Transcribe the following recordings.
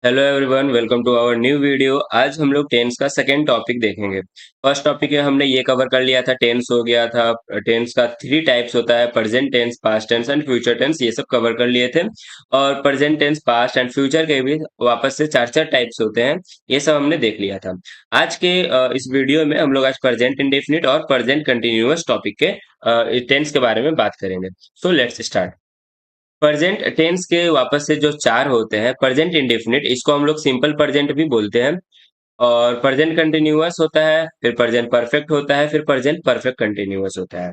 Hello everyone, welcome to our new video. आज हम लोग टेंस का सेकंड टॉपिक देखेंगे। फर्स्ट टॉपिक है, हमने ये कवर कर लिया था, टेंस हो गया था। टेंस का थ्री टाइप्स होता है, present tense, past tense and future tense, ये सब कवर कर लिए थे। और present tense, past and future के भी वापस से चार चार टाइप्स होते हैं, ये सब हमने देख लिया था। आज के इस वीडियो में हम लोग आज प्रेजेंट इंडेफिनिट और प्रेजेंट कंटिन्यूअस टॉपिक के टेंस के बारे में बात करेंगे। So let's start. Present tense के वापस से जो चार होते हैं, प्रेजेंट इंडेफिनिट, इसको हम लोग सिंपल प्रेजेंट भी बोलते हैं। और प्रेजेंट कंटिन्यूअस होता है, फिर प्रेजेंट परफेक्ट होता है, फिर प्रेजेंट परफेक्ट कंटिन्यूअस होता है।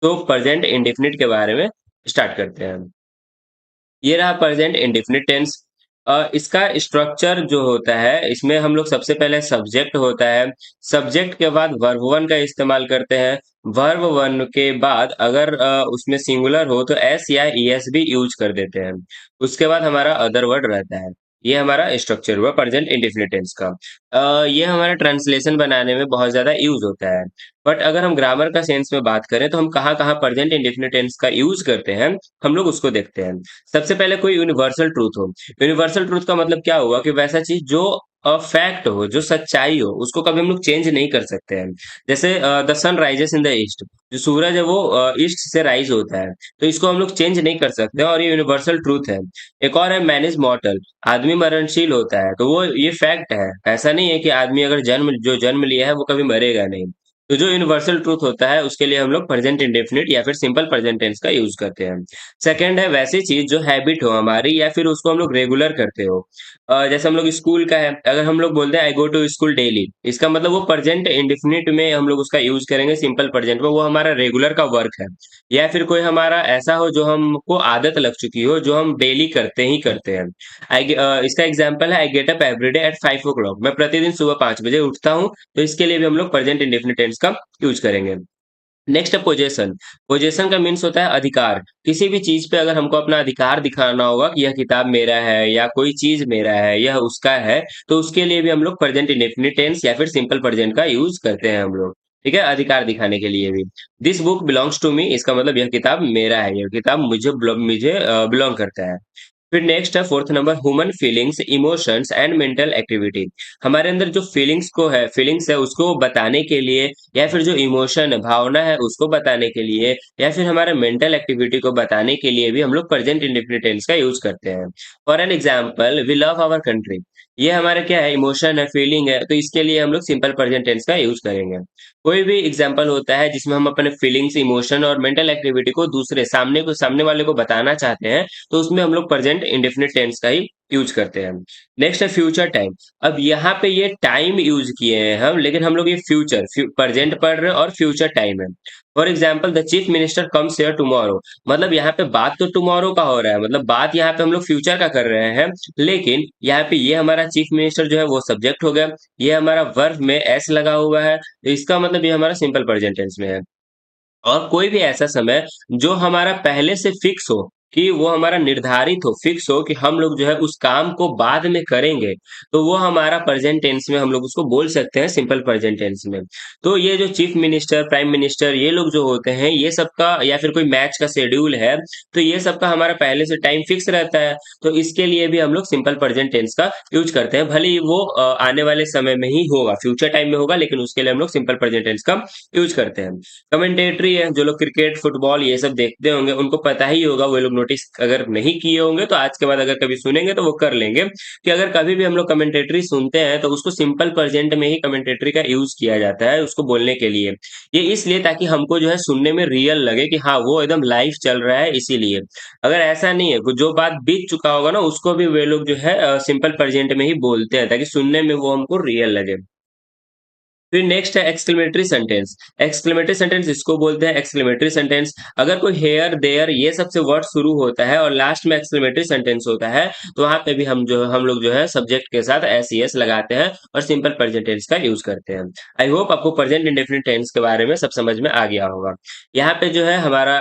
तो प्रेजेंट इंडेफिनिट के बारे में स्टार्ट करते हैं। ये रहा प्रेजेंट इंडेफिनिट टेंस। इसका स्ट्रक्चर जो होता है, इसमें हम लोग सबसे पहले सब्जेक्ट होता है। सब्जेक्ट के बाद वर्ब वन का इस्तेमाल करते हैं। वर्ब वन के बाद अगर उसमें सिंगुलर हो तो एस या ईएस भी यूज कर देते हैं। उसके बाद हमारा अदर वर्ड रहता है। ये हमारा स्ट्रक्चर हुआ प्रेजेंट इंडेफिनिट टेंस का। ये हमारा ट्रांसलेशन बनाने में बहुत ज्यादा यूज होता है। बट अगर हम ग्रामर का सेंस में बात करें तो हम कहाँ कहाँ प्रेजेंट इंडेफिनिट टेंस का यूज करते हैं, हम लोग उसको देखते हैं। सबसे पहले कोई यूनिवर्सल ट्रूथ हो। यूनिवर्सल ट्रूथ का मतलब क्या हुआ कि वैसा चीज जो फैक्ट हो, जो सच्चाई हो, उसको कभी हम लोग चेंज नहीं कर सकते हैं। जैसे the sun rises in the east, जो सूरज है वो ईस्ट से राइज होता है। तो इसको हम लोग चेंज नहीं कर सकते और ये यूनिवर्सल ट्रूथ है। एक और है मैन इज मॉर्टल, आदमी मरणशील होता है। तो वो ये फैक्ट है, ऐसा नहीं है कि आदमी अगर जन्म लिया है वो कभी मरेगा नहीं। तो जो यूनिवर्सल ट्रूथ होता है उसके लिए हम लोग प्रेजेंट इंडेफिनिट या फिर सिंपल प्रेजेंट टेंस का यूज करते हैं। सेकंड है वैसी चीज जो हैबिट हो हमारी या फिर उसको हम लोग रेगुलर करते हो। जैसे हम लोग स्कूल का है, अगर हम लोग बोलते हैं आई गो टू स्कूल डेली, इसका मतलब वो प्रेजेंट इंडेफिनिट में हम लोग उसका यूज करेंगे सिंपल प्रेजेंट में, वो हमारा रेगुलर का वर्क है। या फिर कोई हमारा ऐसा हो जो हमको आदत लग चुकी हो, जो हम डेली करते ही करते हैं। इसका एग्जाम्पल है, I get up everyday at 5 o'clock, मैं प्रतिदिन सुबह 5 बजे उठता हूँ। तो इसके लिए भी हम लोग प्रेजेंट इंडेफिनिट टेंस का यूज करेंगे। नेक्स्ट है पोजेशन। पोजेशन का मीन्स होता है अधिकार। किसी भी चीज पे अगर हमको अपना अधिकार दिखाना होगा कि यह किताब मेरा है या कोई चीज मेरा है, यह उसका है, तो उसके लिए भी हम लोग प्रेजेंट इंडेफिनिट टेंस या फिर सिंपल प्रेजेंट का यूज करते हैं हम लोग। ठीक है, अधिकार दिखाने के लिए भी। This book belongs to me, इसका मतलब यह किताब मेरा है, यह किताब मुझे बिलोंग करता है। फिर नेक्स्ट है fourth number, human feelings, emotions and mental activity. हमारे अंदर जो फीलिंग्स है उसको बताने के लिए, या फिर जो इमोशन है, भावना है, उसको बताने के लिए, या फिर हमारे मेंटल एक्टिविटी को बताने के लिए भी हम लोग प्रेजेंट इंडेफिनिट टेंस का यूज करते हैं। For an example, we love our country, ये हमारा क्या है, इमोशन है, फीलिंग है, तो इसके लिए हम लोग सिंपल प्रेजेंट टेंस का यूज करेंगे। कोई भी एग्जाम्पल होता है जिसमें हम अपने फीलिंग्स, इमोशन और मेंटल एक्टिविटी को सामने वाले को बताना चाहते हैं, तो उसमें हम लोग प्रेजेंट इंडेफिनिट टेंस का ही यूज करते हैं। नेक्स्ट है फ्यूचर टाइम। अब यहाँ पे ये टाइम यूज किए हैं हम, लेकिन हम लोग ये प्रेजेंट पढ़ रहे हैं और फ्यूचर टाइम है। For example, the chief minister comes here tomorrow, मतलब यहाँ पे बात तो टुमारो का हो रहा है, मतलब बात यहाँ पे हम लोग फ्यूचर का कर रहे हैं। लेकिन यहाँ पे ये हमारा चीफ मिनिस्टर जो है वो सब्जेक्ट हो गया। ये हमारा वर्ब में एस लगा हुआ है, तो इसका मतलब ये हमारा सिंपल प्रेजेंट टेंस में है। और कोई भी ऐसा समय जो हमारा पहले से फिक्स हो, कि वो हमारा निर्धारित हो, फिक्स हो कि हम लोग जो है उस काम को बाद में करेंगे, तो वो हमारा प्रेजेंट टेंस में हम लोग उसको बोल सकते हैं सिंपल प्रेजेंट टेंस में। तो ये जो चीफ मिनिस्टर, प्राइम मिनिस्टर, ये लोग जो होते हैं, ये सबका, या फिर कोई मैच का शेड्यूल है, तो ये सबका हमारा पहले से टाइम फिक्स रहता है। तो इसके लिए भी हम लोग सिंपल प्रेजेंट टेंस का यूज करते हैं, भले ही वो आने वाले समय में ही होगा, फ्यूचर टाइम में होगा, लेकिन उसके लिए हम लोग सिंपल प्रेजेंट टेंस का यूज करते हैं। कमेंटेटरी है, जो लोग क्रिकेट, फुटबॉल ये सब देखते होंगे उनको पता ही होगा, वो लोग नोटिस अगर नहीं किए होंगे तो आज के बाद अगर कभी सुनेंगे तो वो कर लेंगे, कि अगर कभी भी हम लोग कमेंटेटरी सुनते हैं तो उसको सिंपल प्रेजेंट में ही कमेंटेटरी का यूज किया जाता है उसको बोलने के लिए। ये इसलिए ताकि हमको जो है सुनने में रियल लगे कि हाँ वो एकदम लाइव चल रहा है, इसीलिए। अगर ऐसा नहीं है, जो बात बीत चुका होगा ना, उसको भी वे लोग जो है सिंपल प्रेजेंट में ही बोलते हैं, ताकि सुनने में वो हमको रियल लगे। फिर नेक्स्ट है एक्सक्लेमेटरी सेंटेंस। एक्सक्लेमेटरी सेंटेंस इसको बोलते हैं, एक्सक्लेमेटरी सेंटेंस अगर कोई हेयर, देयर ये सबसे वर्ड शुरू होता है और लास्ट में एक्सक्लेमेटरी सेंटेंस होता है, तो वहां पे भी हम लोग जो है सब्जेक्ट के साथ एस ई एस लगाते हैं और सिंपल प्रेजेंट टेंस का यूज करते हैं। आई होप आपको प्रेजेंट इंडेफिनिट टेंस के बारे में सब समझ में आ गया होगा। यहाँ पे जो है हमारा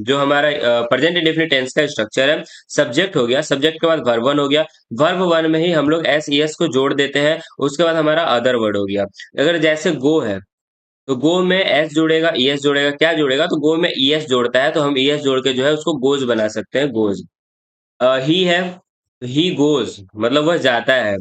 जो हमारा प्रेजेंट इंडेफिनिट टेंस का स्ट्रक्चर है, सब्जेक्ट हो गया, सब्जेक्ट के बाद वर्ब वन हो गया, वर्ब वन में ही हम लोग एस ई एस को जोड़ देते हैं। उसके बाद हमारा अदर वर्ड हो गया। अगर जैसे गो है, तो गो में एस जोड़ेगा, ईएस जोड़ेगा, क्या जोड़ेगा, तो गो में ईएस जोड़ता है, तो हम ईएस जोड़ के जो है उसको गोज बना सकते हैं, गोज। ही है, ही गोज मतलब वह जाता है।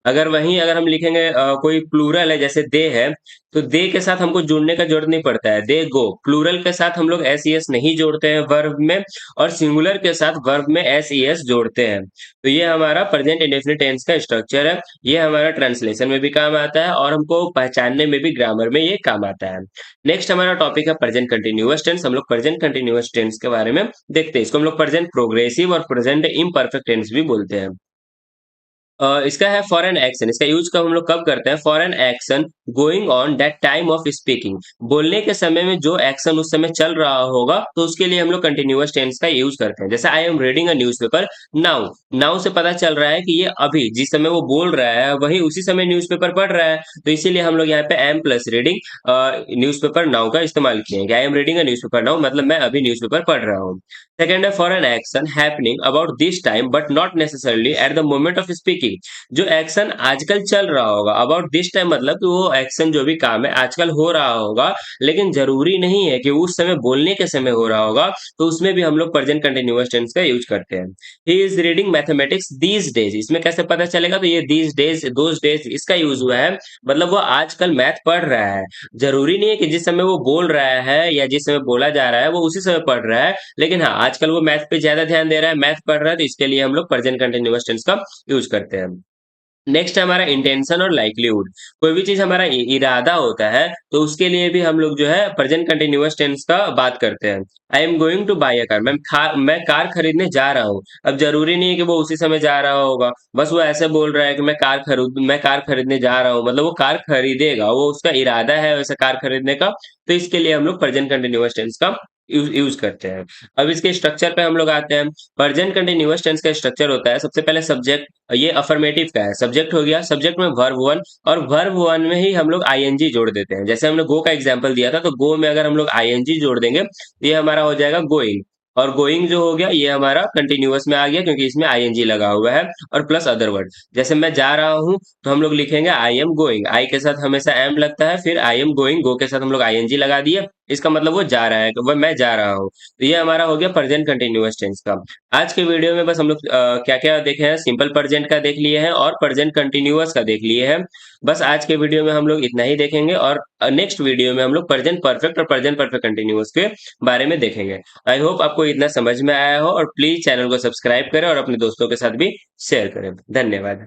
अगर वहीं अगर हम लिखेंगे कोई प्लूरल है जैसे दे है, तो दे के साथ हमको जुड़ने का जरूरत नहीं पड़ता है, दे गो। प्लूरल के साथ हम लोग एस ई एस नहीं जोड़ते हैं वर्ब में, और सिंगुलर के साथ वर्ब में एस ई एस जोड़ते हैं। तो ये हमारा प्रेजेंट इंडेफिनिट टेंस का स्ट्रक्चर है। ये हमारा ट्रांसलेशन में भी काम आता है और हमको पहचानने में भी ग्रामर में ये काम आता है। नेक्स्ट हमारा टॉपिक है प्रेजेंट कंटिन्यूअस टेंस। हम लोग प्रेजेंट कंटिन्यूअस टेंस के बारे में देखते हैं। इसको हम लोग प्रेजेंट प्रोग्रेसिव और प्रेजेंट इम्परफेक्ट टेंस भी बोलते हैं। इसका है फॉर एन एक्शन। इसका यूज कब हम लोग कब करते हैं? For an action going on that time of speaking. बोलने के समय में जो एक्शन उस समय चल रहा होगा, तो उसके लिए हम लोग कंटिन्यूअस टेंस का यूज करते हैं। जैसे आई am reading a newspaper now. Now से पता चल रहा है कि ये अभी जिस समय वो बोल रहा है वही उसी समय न्यूज़पेपर पढ़ रहा है। तो इसीलिए हम लोग यहाँ पे am plus reading newspaper now का इस्तेमाल किए हैं। I am reading a newspaper now मतलब मैं अभी न्यूज़पेपर पढ़ रहा हूँ। सेकेंड है for an action happening about this time but not necessarily at the moment of speaking. जो एक्शन आजकल चल रहा होगा, अबाउट दिस टाइम मतलब कि वो एक्शन जो भी काम है आजकल हो रहा होगा, लेकिन जरूरी नहीं है कि उस समय बोलने के समय हो रहा होगा। तो उसमें भी हम लोग प्रेजेंट कंटिन्यूअस टेंस का यूज करते हैं। He is reading mathematics these days. इसमें कैसे पता चलेगा? तो ये दीज डेज दोज डेज इसका यूज हुआ है, मतलब वो आजकल मैथ पढ़ रहा है। जरूरी नहीं है कि जिस समय वो बोल रहा है या जिस समय बोला जा रहा है वो उसी समय पढ़ रहा है, लेकिन हाँ आजकल वो मैथ पे ज्यादा ध्यान दे रहा है, मैथ पढ़ रहा है, तो इसके लिए हम लोग प्रेजेंट कंटिन्यूअस टेंस का यूज करते हैं। नेक्स्ट है हमारा इंटेंशन और लाइक्लीहुड। कोई भी चीज हमारा इरादा होता है, तो उसके लिए भी हम लोग जो है प्रेजेंट कंटिन्यूअस टेंस का बात करते हैं। I am going to buy a car. मैं कार खरीदने जा रहा हूँ। अब जरूरी नहीं है कि वो उसी समय जा रहा होगा, बस वो ऐसे बोल रहा है कि मैं कार खरीदने जा रहा हूँ, मतलब वो कार खरीदेगा, वो उसका इरादा है वैसे कार खरीदने का। तो इसके लिए हम लोग प्रेजेंट कंटिन्यूअस टेंस का यूज करते हैं। अब इसके स्ट्रक्चर पे हम लोग आते हैं। प्रेजेंट कंटिन्यूअस टेंस का स्ट्रक्चर होता है, सबसे पहले सब्जेक्ट, ये अफर्मेटिव का है, सब्जेक्ट हो गया, सब्जेक्ट में वर्ब वन, और वर्ब वन में ही हम लोग आईएनजी जोड़ देते हैं। जैसे हमने गो का एग्जांपल दिया था, तो गो में अगर हम लोग आईएनजी जोड़ देंगे तो ये हमारा हो जाएगा गोइंग। और गोइंग जो हो गया ये हमारा कंटिन्यूअस में आ गया, क्योंकि इसमें आईएनजी लगा हुआ है। और प्लस अदर वर्ड, जैसे मैं जा रहा हूँ तो हम लोग लिखेंगे आई एम गोइंग। आई के साथ हमेशा एम लगता है, फिर आई एम गोइंग, गो के साथ हम लोग आईएनजी लगा दिए। इसका मतलब वो जा रहा है, वह मैं जा रहा हूँ। तो ये हमारा हो गया प्रेजेंट कंटिन्यूअस टेंस का। आज के वीडियो में बस हम लोग क्या क्या देखे हैं, सिंपल प्रेजेंट का देख लिए हैं और प्रेजेंट कंटिन्यूअस का देख लिए हैं। बस आज के वीडियो में हम लोग इतना ही देखेंगे, और नेक्स्ट वीडियो में हम लोग प्रेजेंट परफेक्ट और प्रेजेंट परफेक्ट कंटिन्यूअस के बारे में देखेंगे। आई होप आपको इतना समझ में आया हो, और प्लीज चैनल को सब्सक्राइब करें और अपने दोस्तों के साथ भी शेयर करें। धन्यवाद।